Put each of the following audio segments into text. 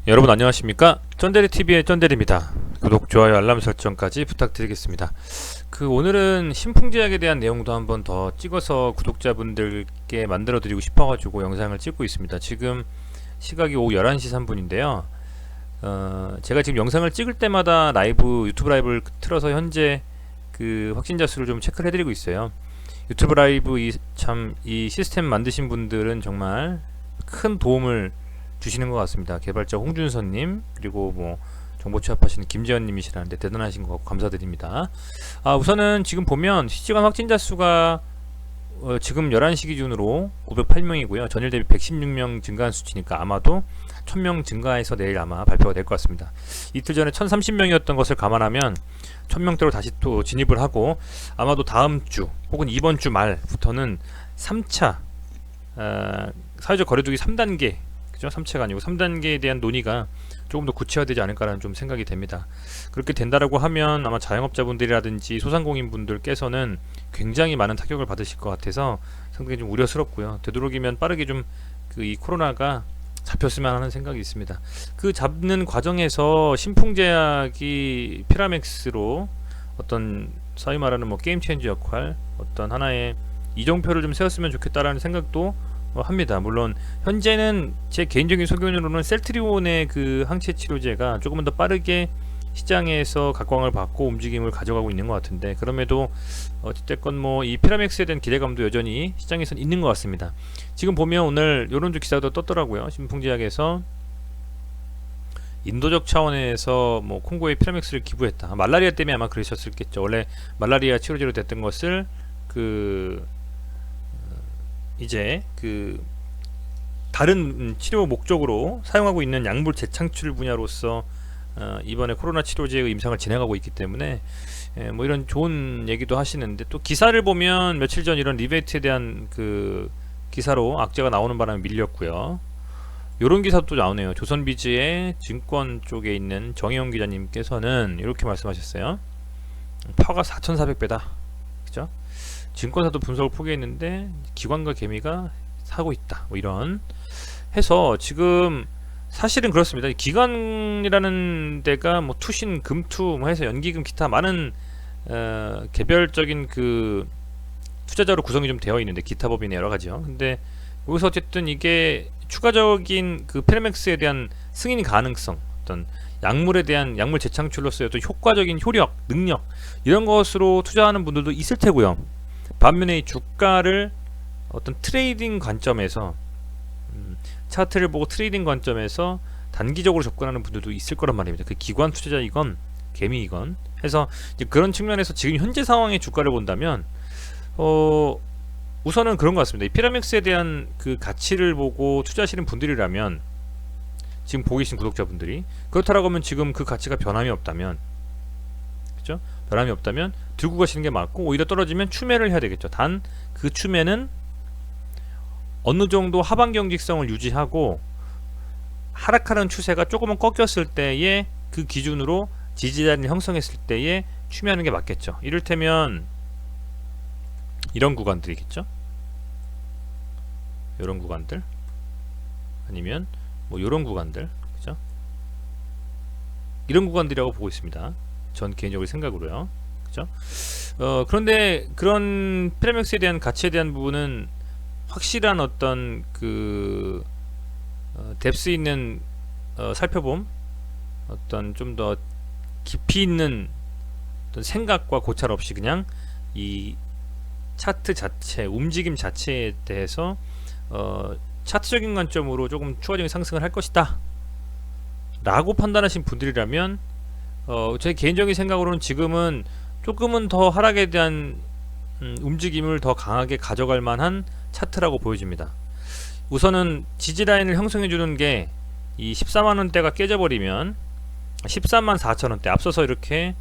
여러분 안녕하십니까? 쩐데리TV의 쩐데리입니다. 구독, 좋아요, 알람 설정까지 부탁드리겠습니다. 오늘은 신풍제약에 대한 내용도 한번 더 찍어서 구독자분들께 만들어 드리고 싶어가지고 영상을 찍고 있습니다. 지금 시각이 오후 11시 3분인데요. 제가 지금 영상을 찍을 때마다 유튜브 라이브를 틀어서 현재 확진자 수를 좀 체크를 해드리고 있어요. 유튜브 라이브 이 시스템 만드신 분들은 정말 큰 도움을 주시는 것 같습니다. 개발자 홍준선님, 그리고 정보 취합하시는 김재현님이시라는데 대단하신 것 같고 감사드립니다. 우선은 지금 보면 실시간 확진자 수가 지금 11시 기준으로 508명이고요. 전일 대비 116명 증가한 수치니까 아마도 1000명 증가해서 내일 아마 발표가 될 것 같습니다. 이틀 전에 1030명이었던 것을 감안하면 1000명대로 다시 또 진입을 하고, 아마도 다음 주 혹은 이번 주 말부터는 3차 사회적 거리두기 3단계, 그죠? 3차가 아니고 3단계에 대한 논의가 조금 더 구체화되지 않을까라는 좀 생각이 됩니다. 그렇게 된다라고 하면 아마 자영업자분들이라든지 소상공인분들께서는 굉장히 많은 타격을 받으실 것 같아서 상당히 좀 우려스럽고요. 되도록이면 빠르게 좀 이 코로나가 잡혔으면 하는 생각이 있습니다. 잡는 과정에서 신풍제약이 피라맥스로 어떤 소위 말하는 게임 체인지 역할, 어떤 하나의 이정표를 좀 세웠으면 좋겠다라는 생각도 합니다. 물론 현재는 제 개인적인 소견으로는 셀트리온의 항체 치료제가 조금은 더 빠르게 시장에서 각광을 받고 움직임을 가져가고 있는 것 같은데, 그럼에도 어찌됐건 이 피라맥스에 대한 기대감도 여전히 시장에서는 있는 것 같습니다. 지금 보면 오늘 요런주 기사도 떴더라고요. 신풍제약에서 인도적 차원에서 콩고에 피라맥스를 기부했다. 말라리아 때문에 아마 그러셨을겠죠. 원래 말라리아 치료제로 됐던 것을 이제 다른 치료 목적으로 사용하고 있는 약물 재창출 분야로서 이번에 코로나 치료제의 임상을 진행하고 있기 때문에 이런 좋은 얘기도 하시는데, 또 기사를 보면 며칠 전 이런 리베이트에 대한 기사로 악재가 나오는 바람에 밀렸고요. 요런 기사도 또 나오네요. 조선비즈의 증권 쪽에 있는 정혜영 기자님께서는 이렇게 말씀하셨어요. 파가 4400배다, 그죠? 증권사도 분석을 포기했는데 기관과 개미가 사고 있다, 이런 해서 지금 사실은 그렇습니다. 기관이라는 데가 투신, 금투 해서 연기금, 기타 많은 개별적인 투자자로 구성이 좀 되어 있는데, 기타 법인의 여러 가지요. 근데 여기서 어쨌든 이게 추가적인 피라맥스에 대한 승인 가능성, 어떤 약물에 대한 약물 재창출로서의 어떤 효과적인 효력, 능력, 이런 것으로 투자하는 분들도 있을 테고요. 반면에 이 주가를 어떤 트레이딩 관점에서 차트를 보고 트레이딩 관점에서 단기적으로 접근하는 분들도 있을 거란 말입니다. 기관 투자자이건 개미이건 해서 이제 그런 측면에서 지금 현재 상황의 주가를 본다면 우선은 그런 것 같습니다. 이 피라맥스에 대한 가치를 보고 투자하시는 분들이라면, 지금 보고 계신 구독자분들이 그렇다라고 하면 지금 가치가 변함이 없다면, 그죠? 변함이 없다면 들고 가시는 게 맞고, 오히려 떨어지면 추매를 해야 되겠죠. 단 그 추매는 어느 정도 하방 경직성을 유지하고 하락하는 추세가 조금은 꺾였을 때에 기준으로 지지자리를 형성했을 때에 추매하는 게 맞겠죠. 이를테면 이런 구간들이겠죠. 이런 구간들, 아니면 이런 구간들, 그죠? 이런 구간들이라고 보고 있습니다. 전 개인적으로 생각으로요. 그죠? 그런데 그런 피라맥스에 대한 가치에 대한 부분은 확실한 어떤 뎁스 있는 살펴봄, 어떤 좀 더 깊이 있는 어떤 생각과 고찰 없이 그냥 이 차트 자체, 움직임 자체에 대해서 차트적인 관점으로 조금 추가적인 상승을 할 것이다 라고 판단하신 분들이라면, 제 개인적인 생각으로는 지금은 조금은 더 하락에 대한 움직임을 더 강하게 가져갈 만한 차트라고 보여집니다. 우선은 지지라인을 형성해주는 게 이 14만원대가 깨져버리면 134,000원대, 앞서서 이렇게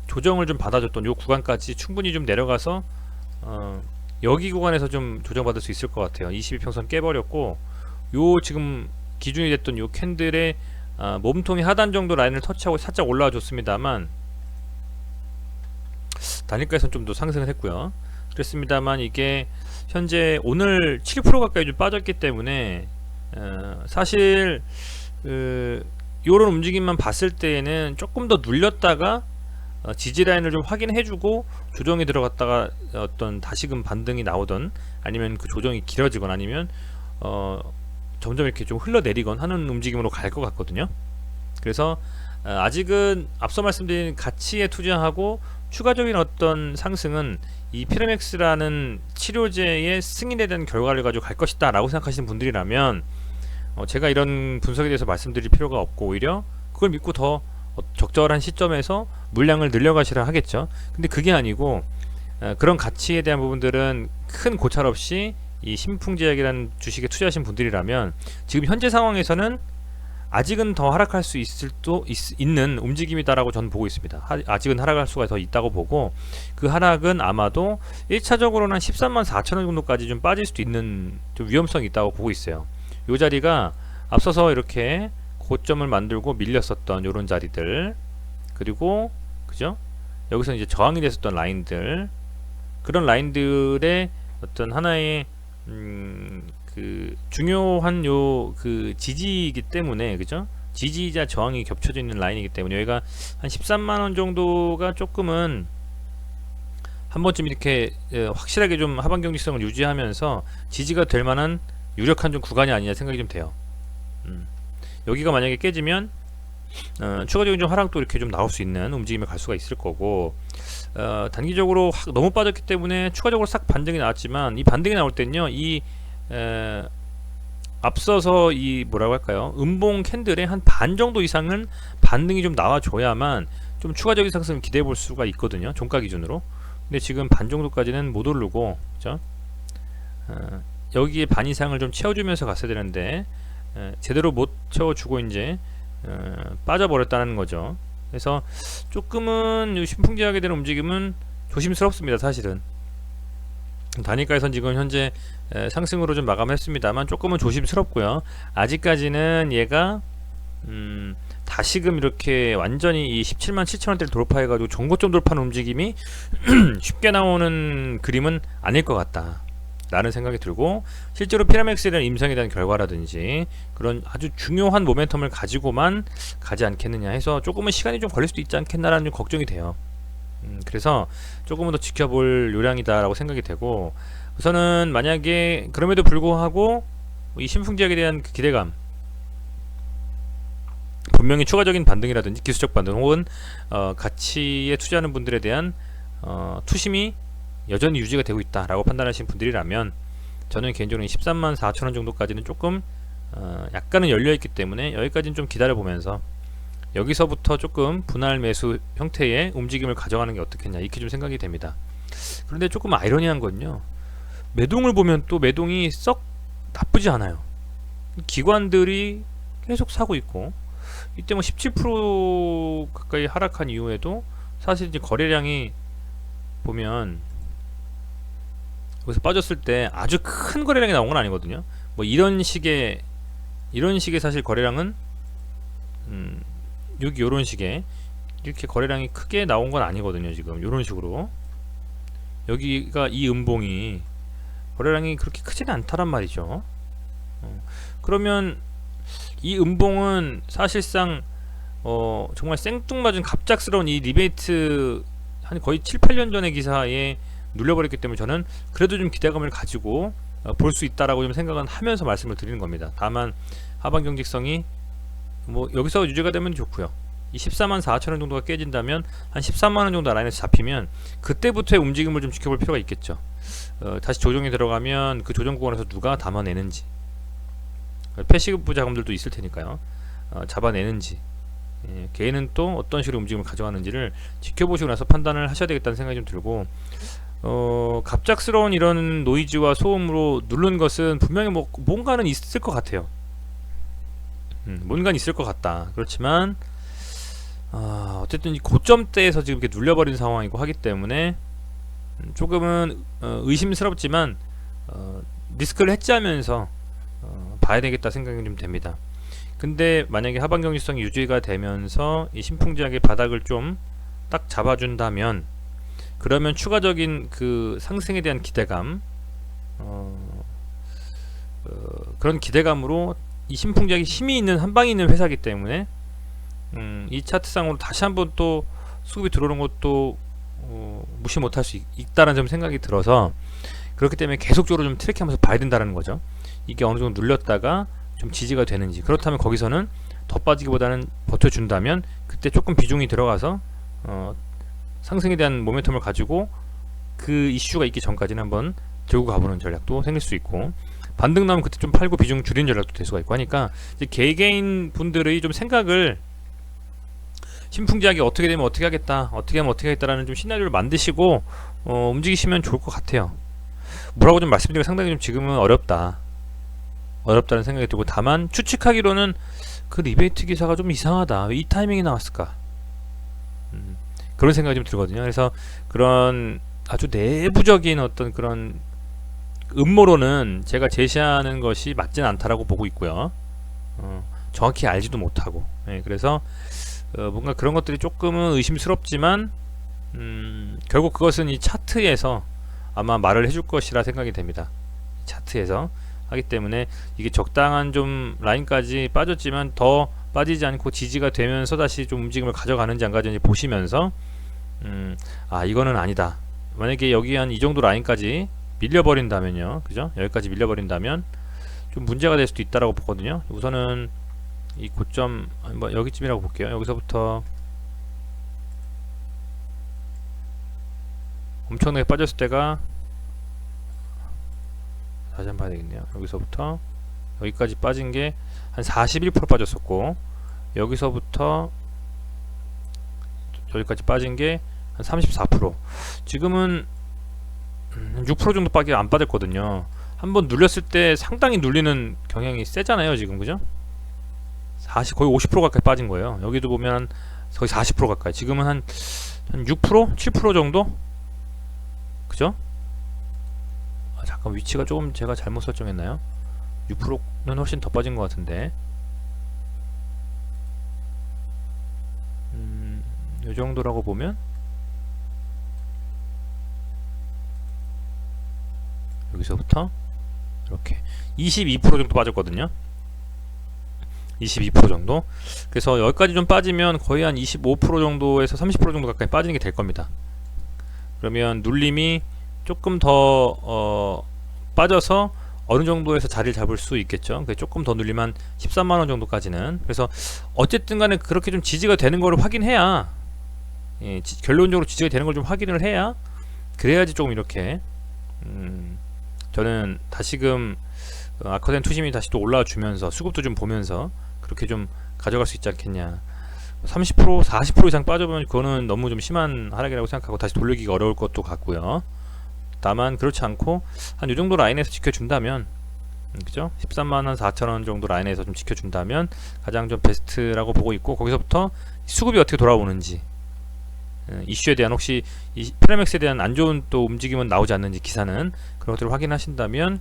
조정을 좀 받아줬던 요 구간까지 충분히 좀 내려가서 여기 구간에서 좀 조정받을 수 있을 것 같아요. 22평선 깨버렸고, 요 지금 기준이 됐던 요 캔들의 몸통이 하단 정도 라인을 터치하고 살짝 올라와 줬습니다만, 단일가에서는 좀 더 상승을 했고요. 그랬습니다만 이게 현재 오늘 7% 가까이 좀 빠졌기 때문에 사실 요런 움직임만 봤을 때에는 조금 더 눌렸다가 지지 라인을 좀 확인해주고 조정이 들어갔다가 어떤 다시금 반등이 나오던, 아니면 그 조정이 길어지건, 아니면 점점 이렇게 좀 흘러내리건 하는 움직임으로 갈 것 같거든요. 그래서 아직은 앞서 말씀드린 가치에 투자하고 추가적인 어떤 상승은 이 피라맥스라는 치료제의 승인에 대한 결과를 가지고 갈 것이다 라고 생각하시는 분들이라면 제가 이런 분석에 대해서 말씀드릴 필요가 없고, 오히려 그걸 믿고 더 적절한 시점에서 물량을 늘려가시라 하겠죠. 근데 그게 아니고 그런 가치에 대한 부분들은 큰 고찰 없이 이 신풍제약이라는 주식에 투자하신 분들이라면 지금 현재 상황에서는 아직은 더 하락할 수 있는 움직임이다라고 저는 보고 있습니다. 아직은 하락할 수가 더 있다고 보고, 그 하락은 아마도 1차적으로는 한 13만 4천 원 정도까지 좀 빠질 수도 있는 좀 위험성이 있다고 보고 있어요. 이 자리가 앞서서 이렇게 고점을 만들고 밀렸었던 요런 자리들, 그리고 그죠? 여기서 이제 저항이 됐었던 라인들, 그런 라인들의 어떤 하나의 그 중요한 그 지지이기 때문에, 그죠? 지지자 저항이 겹쳐져 있는 라인이기 때문에 여기가 한 13만원 정도가 조금은 한 번쯤 이렇게 확실하게 좀 하반 경직성을 유지하면서 지지가 될 만한 유력한 좀 구간이 아니냐 생각이 좀 돼요. 여기가 만약에 깨지면 추가적인 좀 하락도 이렇게 좀 나올 수 있는 움직임에 갈 수가 있을 거고, 단기적으로 너무 빠졌기 때문에 추가적으로 싹 반등이 나왔지만, 이 반등이 나올 때는요, 이 앞서서 이 뭐라고 할까요, 음봉 캔들의 한 반 정도 이상은 반등이 좀 나와줘야만 좀 추가적인 상승을 기대해 볼 수가 있거든요, 종가 기준으로. 근데 지금 반 정도까지는 못 오르고, 그죠? 여기에 반 이상을 좀 채워주면서 갔어야 되는데 제대로 못 채워주고 이제 빠져버렸다는 거죠. 그래서 조금은 신풍제약에 대한 움직임은 조심스럽습니다. 사실은 단일가에선 지금 현재 상승으로 좀 마감했습니다만 조금은 조심스럽고요. 아직까지는 얘가 다시금 이렇게 완전히 이 17만 7천원대를 돌파해가지고 전고점 돌파하는 움직임이 쉽게 나오는 그림은 아닐 것 같다 라는 생각이 들고, 실제로 피라맥스에 대한 임상에 대한 결과라든지 그런 아주 중요한 모멘텀을 가지고만 가지 않겠느냐 해서 조금은 시간이 좀 걸릴 수도 있지 않겠나라는 걱정이 돼요. 그래서 조금은 더 지켜볼 요량이다 라고 생각이 되고, 우선은 만약에 그럼에도 불구하고 이 신풍제약에 대한 그 기대감, 분명히 추가적인 반등이라든지 기술적 반등 혹은 가치에 투자하는 분들에 대한 투심이 여전히 유지가 되고 있다 라고 판단하시는 분들이라면, 저는 개인적으로 13만 4천원 정도까지는 조금 약간은 열려있기 때문에 여기까지는 좀 기다려 보면서 여기서부터 조금 분할 매수 형태의 움직임을 가져가는 게 어떻겠냐, 이렇게 좀 생각이 됩니다. 그런데 조금 아이러니한 건요, 매동을 보면 또 매동이 썩 나쁘지 않아요. 기관들이 계속 사고 있고, 이때 뭐 17% 가까이 하락한 이후에도 사실 이제 거래량이 보면 여기서 빠졌을 때 아주 큰 거래량이 나온 건 아니거든요. 뭐 이런 식의 사실 거래량은 여기 요런 식의 이렇게 거래량이 크게 나온 건 아니거든요. 지금 요런 식으로 여기가 이 음봉이 거래량이 그렇게 크지는 않다란 말이죠. 그러면 이 음봉은 사실상 정말 생뚱맞은 갑작스러운 이 리베이트 한 거의 7, 8년 전의 기사에 눌려버렸기 때문에 저는 그래도 좀 기대감을 가지고 볼 수 있다라고 좀 생각은 하면서 말씀을 드리는 겁니다. 다만 하반 경직성이 뭐 여기서 유지가 되면 좋고요. 이 14만 4천원 정도가 깨진다면 한 13만원 정도 라인에서 잡히면 그때부터의 움직임을 좀 지켜볼 필요가 있겠죠. 다시 조정이 들어가면 그 조정 구간에서 누가 담아내는지, 패시브 자금들도 있을 테니까요. 잡아내는지, 개인은 또 어떤 식으로 움직임을 가져가는지를 지켜보시고 나서 판단을 하셔야 되겠다는 생각이 좀 들고, 갑작스러운 이런 노이즈와 소음으로 누른 것은 분명히 뭔가는 있을 것 같아요. 뭔가는 있을 것 같다. 그렇지만 어쨌든 이 고점대에서 지금 이렇게 눌려버린 상황이고 하기 때문에 조금은 의심스럽지만 리스크를 해지하면서 봐야 되겠다 생각이 좀 됩니다. 근데 만약에 하반 경직성이 유지가 되면서 이 신풍제약의 바닥을 좀 딱 잡아준다면, 그러면 추가적인 그 상승에 대한 기대감, 그런 기대감으로 이 신풍제약이 힘이 있는 한방이 있는 회사이기 때문에 이 차트상으로 다시 한번 또 수급이 들어오는 것도 무시 못할 수 있다는 좀 생각이 들어서, 그렇기 때문에 계속적으로 좀 트래킹하면서 봐야 된다는 거죠. 이게 어느 정도 눌렸다가 좀 지지가 되는지, 그렇다면 거기서는 더 빠지기보다는 버텨준다면 그때 조금 비중이 들어가서 상승에 대한 모멘텀을 가지고 그 이슈가 있기 전까지는 한번 들고 가보는 전략도 생길 수 있고, 반등 나면 그때 좀 팔고 비중 줄이는 전략도 될 수가 있고 하니까, 이제 개개인 분들의 좀 생각을 신풍제약이 어떻게 되면 어떻게 하겠다, 어떻게 하면 어떻게 하겠다라는 좀 시나리오를 만드시고 움직이시면 좋을 것 같아요. 뭐라고 좀 말씀드리기가 상당히 좀 지금은 어렵다는 생각이 들고, 다만 추측하기로는 그 리베이트 기사가 좀 이상하다, 왜 이 타이밍이 나왔을까, 그런 생각이 좀 들거든요. 그래서 그런 아주 내부적인 어떤 그런 음모론은 제가 제시하는 것이 맞지는 않다라고 보고 있고요. 정확히 알지도 못하고, 그래서 뭔가 그런 것들이 조금은 의심스럽지만 결국 그것은 이 차트에서 아마 말을 해줄 것이라 생각이 됩니다. 차트에서 하기 때문에 이게 적당한 좀 라인까지 빠졌지만 더 빠지지 않고 지지가 되면서 다시 좀 움직임을 가져가는지 안 가져가는지 보시면서 아, 이거는 아니다, 만약에 여기 한 이 정도 라인까지 밀려버린다면요, 그죠? 여기까지 밀려버린다면 좀 문제가 될 수도 있다라고 보거든요. 우선은 이 고점 뭐 여기쯤이라고 볼게요. 여기서부터 엄청나게 빠졌을 때가, 다시 한번 봐야 되겠네요. 여기서부터 여기까지 빠진 게 한 41% 빠졌었고, 여기서부터 여기까지 빠진 게 한 34%, 지금은 6% 정도밖에 안 빠졌거든요. 한번 눌렸을 때 상당히 눌리는 경향이 세잖아요 지금, 그죠? 거의 50% 가까이 빠진 거예요. 여기도 보면 거의 40% 가까이, 지금은 한 6%? 7% 정도? 그죠? 잠깐 위치가 조금 제가 잘못 설정했나요? 6%는 훨씬 더 빠진 것 같은데, 이 정도라고 보면 여기서부터 이렇게 22% 정도 빠졌거든요. 22% 정도. 그래서 여기까지 좀 빠지면 거의 한 25% 정도에서 30% 정도 가까이 빠지는 게 될 겁니다. 그러면 눌림이 조금 더 빠져서 어느 정도에서 자리를 잡을 수 있겠죠. 조금 더 눌리면 13만원 정도까지는. 그래서 어쨌든 간에 그렇게 좀 지지가 되는 거를 확인해야, 결론적으로 지지가 되는 걸 좀 확인을 해야, 그래야지 조금 이렇게 저는 다시금 아커센 투심이 다시 또 올라와 주면서 수급도 좀 보면서 그렇게 좀 가져갈 수 있지 않겠냐. 30% 40% 이상 빠져보면 그거는 너무 좀 심한 하락이라고 생각하고 다시 돌리기가 어려울 것도 같고요. 다만 그렇지 않고 한 요 정도 라인에서 지켜준다면, 그죠? 13만원 4천원 정도 라인에서 좀 지켜준다면 가장 좀 베스트라고 보고 있고, 거기서부터 수급이 어떻게 돌아오는지, 이슈에 대한 혹시 이 프레맥스에 대한 안 좋은 또 움직임은 나오지 않는지, 기사는 그런 것들을 확인하신다면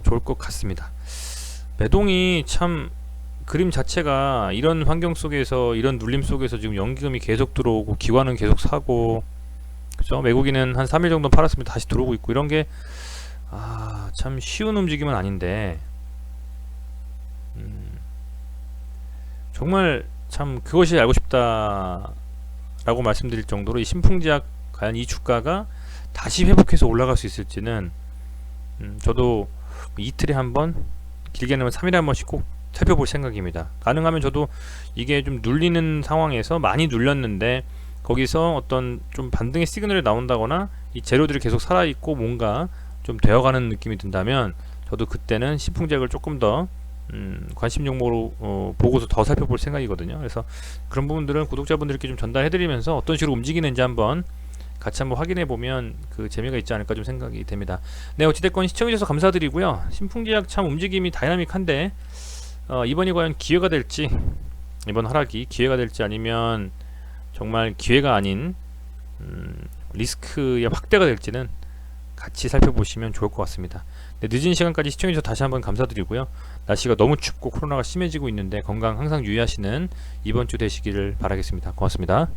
좋을 것 같습니다. 매동이 참 그림 자체가 이런 환경 속에서, 이런 눌림 속에서 지금 연기금이 계속 들어오고 기관은 계속 사고, 그죠? 외국인은 한 3일 정도 팔았으면 다시 들어오고 있고, 이런 게 참 쉬운 움직임은 아닌데, 정말 참 그것이 알고 싶다 라고 말씀드릴 정도로, 이 신풍제약 과연 이 주가가 다시 회복해서 올라갈 수 있을지는 저도 이틀에 한번, 길게는 3일에 한 번씩 꼭 살펴볼 생각입니다. 가능하면 저도 이게 좀 눌리는 상황에서 많이 눌렸는데 거기서 어떤 좀 반등의 시그널이 나온다거나 이 재료들이 계속 살아있고 뭔가 좀 되어가는 느낌이 든다면, 저도 그때는 신풍제약을 조금 더 관심 종목으로 보고서 더 살펴볼 생각이거든요. 그래서 그런 부분들은 구독자분들께 좀 전달해드리면서 어떤 식으로 움직이는지 한번 같이 한번 확인해 보면 그 재미가 있지 않을까 좀 생각이 됩니다. 네, 어찌됐건 시청해주셔서 감사드리고요. 신풍제약 참 움직임이 다이나믹한데 이번이 과연 기회가 될지, 이번 하락이 기회가 될지 아니면 정말 기회가 아닌 리스크의 확대가 될지는 같이 살펴보시면 좋을 것 같습니다. 네, 늦은 시간까지 시청해주셔서 다시 한번 감사드리고요. 날씨가 너무 춥고 코로나가 심해지고 있는데 건강 항상 유의하시는 이번 주 되시기를 바라겠습니다. 고맙습니다.